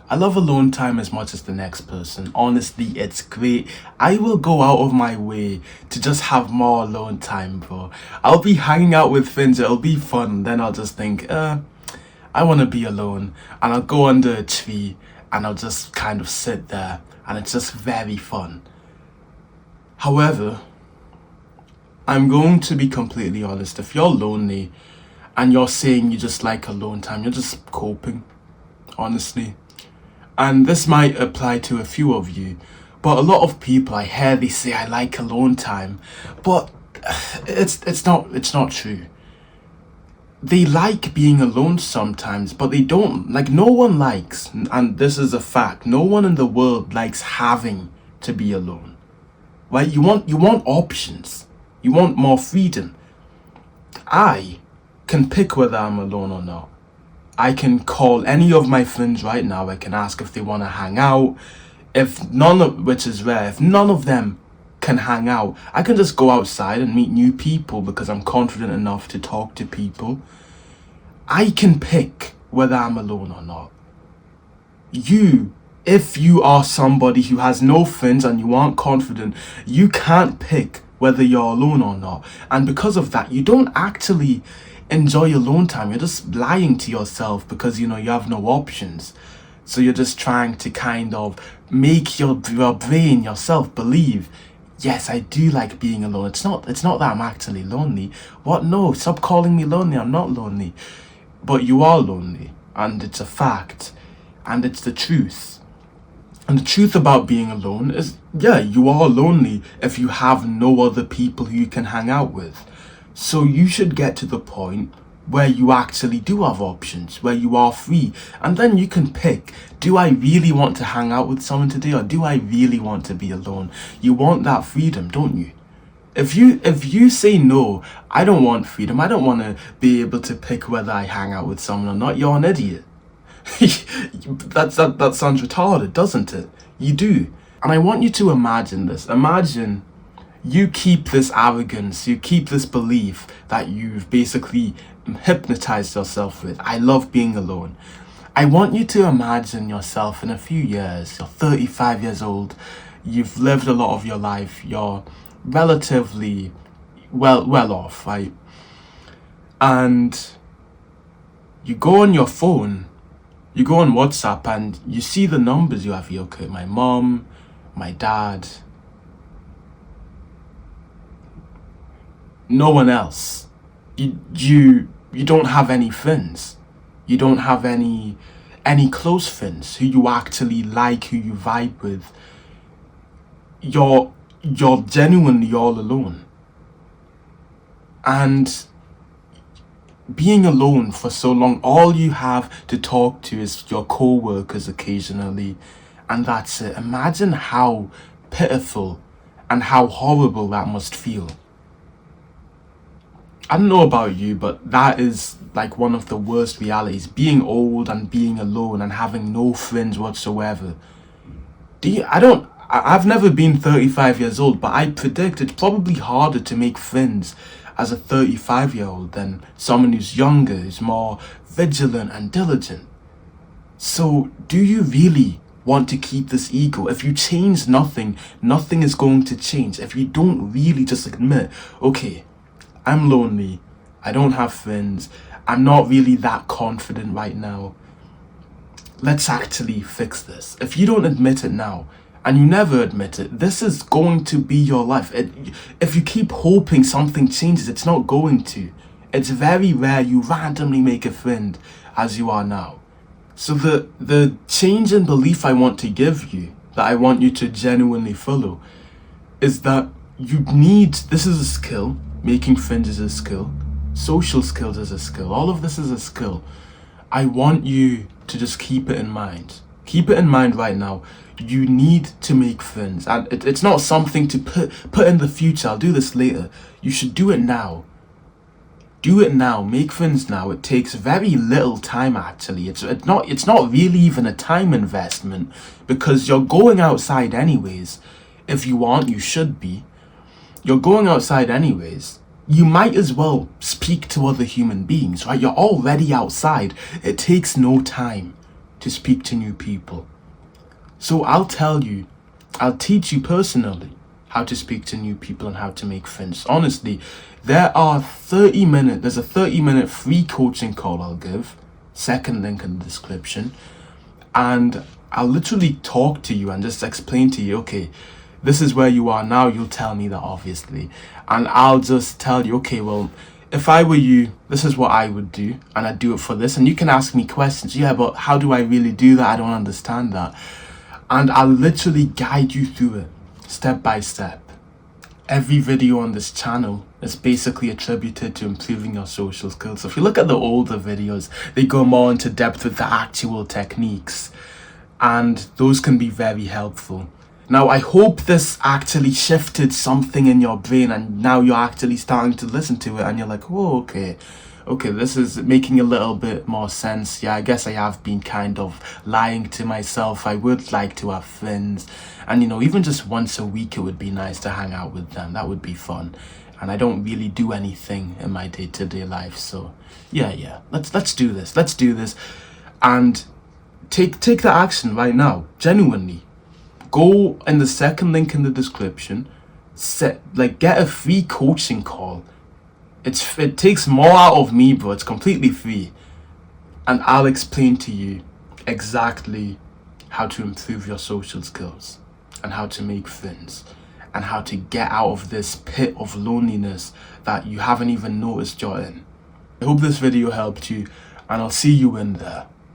I love alone time as much as the next person. Honestly, it's great. I will go out of my way to just have more alone time, bro. I'll be hanging out with friends, it'll be fun. Then I'll just think, I want to be alone. And I'll go under a tree and I'll just kind of sit there. And it's just very fun. However, I'm going to be completely honest. If you're lonely and you're saying you just like alone time, you're just coping, honestly. And this might apply to a few of you, but a lot of people I hear, they say I like alone time, but it's not true. They like being alone sometimes, but they don't, like, no one likes, and this is a fact, no one in the world likes having to be alone. Right? You want options. You want more freedom. I can pick whether I'm alone or not. I can call any of my friends right now. I can ask if they want to hang out. Which is rare, if none of them can hang out, I can just go outside and meet new people because I'm confident enough to talk to people. I can pick whether I'm alone or not. If you are somebody who has no friends and you aren't confident, you can't pick whether you're alone or not. And because of that, you don't actually enjoy alone time. You're just lying to yourself because you have no options. So you're just trying to kind of make your brain, yourself, believe, yes, I do like being alone. It's not that I'm actually lonely. What? No, stop calling me lonely. I'm not lonely. But you are lonely, and it's a fact, and it's the truth. And the truth about being alone is, yeah, you are lonely if you have no other people who you can hang out with. So you should get to the point where you actually do have options, where you are free. And then you can pick, do I really want to hang out with someone today, or do I really want to be alone? You want that freedom, don't you? If you say no, I don't want freedom, I don't want to be able to pick whether I hang out with someone or not, you're an idiot. that sounds retarded, doesn't it? You do. And I want you to imagine this. Imagine you keep this arrogance, you keep this belief that you've basically hypnotized yourself with. I love being alone. I want you to imagine yourself in a few years. You're 35 years old. You've lived a lot of your life. You're relatively well off, right? And you go on your phone, you go on WhatsApp, and you see the numbers you have here. Okay, my mom, my dad, no one else. You don't have any friends. You don't have any close friends who you actually like, who you vibe with. You're genuinely all alone. And being alone for so long, all you have to talk to is your co-workers occasionally, and that's it. Imagine how pitiful and how horrible that must feel. I don't know about you, but that is like one of the worst realities. Being old and being alone and having no friends whatsoever. I've never been 35 years old, but I predict it's probably harder to make friends as a 35-year-old than someone who's younger, who's more vigilant and diligent. So, do you really want to keep this ego? If you change nothing, nothing is going to change. If you don't really just admit, okay, I'm lonely, I don't have friends, I'm not really that confident right now, let's actually fix this. If you don't admit it now, and you never admit it, this is going to be your life. If you keep hoping something changes, it's not going to. It's very rare you randomly make a friend as you are now. So the change in belief I want to give you, that I want you to genuinely follow, is that this is a skill. Making friends is a skill. Social skills is a skill. All of this is a skill. I want you to just keep it in mind. Keep it in mind right now. You need to make friends. And it's not something to put in the future. I'll do this later. You should do it now. Do it now. Make friends now. It takes very little time, actually. It's not really even a time investment, because you're going outside anyways. If you aren't, you should be. You're going outside anyways. You might as well speak to other human beings, right? You're already outside. It takes no time to speak to new people. So I'll teach you personally how to speak to new people and how to make friends. Honestly, there's a 30-minute free coaching call I'll give, second link in the description, and I'll literally talk to you and just explain to you, okay, this is where you are now. You'll tell me that, obviously, and I'll just tell you, okay, well, if I were you, this is what I would do, and I'd do it for this. And you can ask me questions. Yeah, but how do I really do that? I don't understand that. And I'll literally guide you through it, step by step. Every video on this channel is basically attributed to improving your social skills. So if you look at the older videos, they go more into depth with the actual techniques, and those can be very helpful. Now, I hope this actually shifted something in your brain, and now you're actually starting to listen to it and you're like, oh, okay, this is making a little bit more sense. Yeah, I guess I have been kind of lying to myself. I would like to have friends, and even just once a week it would be nice to hang out with them. That would be fun. And I don't really do anything in my day-to-day life, so yeah, let's do this and take the action right now. Genuinely, go in the second link in the description, get a free coaching call. It takes more out of me, bro. It's completely free, and I'll explain to you exactly how to improve your social skills and how to make friends and how to get out of this pit of loneliness that you haven't even noticed you're in. I hope this video helped you, and I'll see you in there.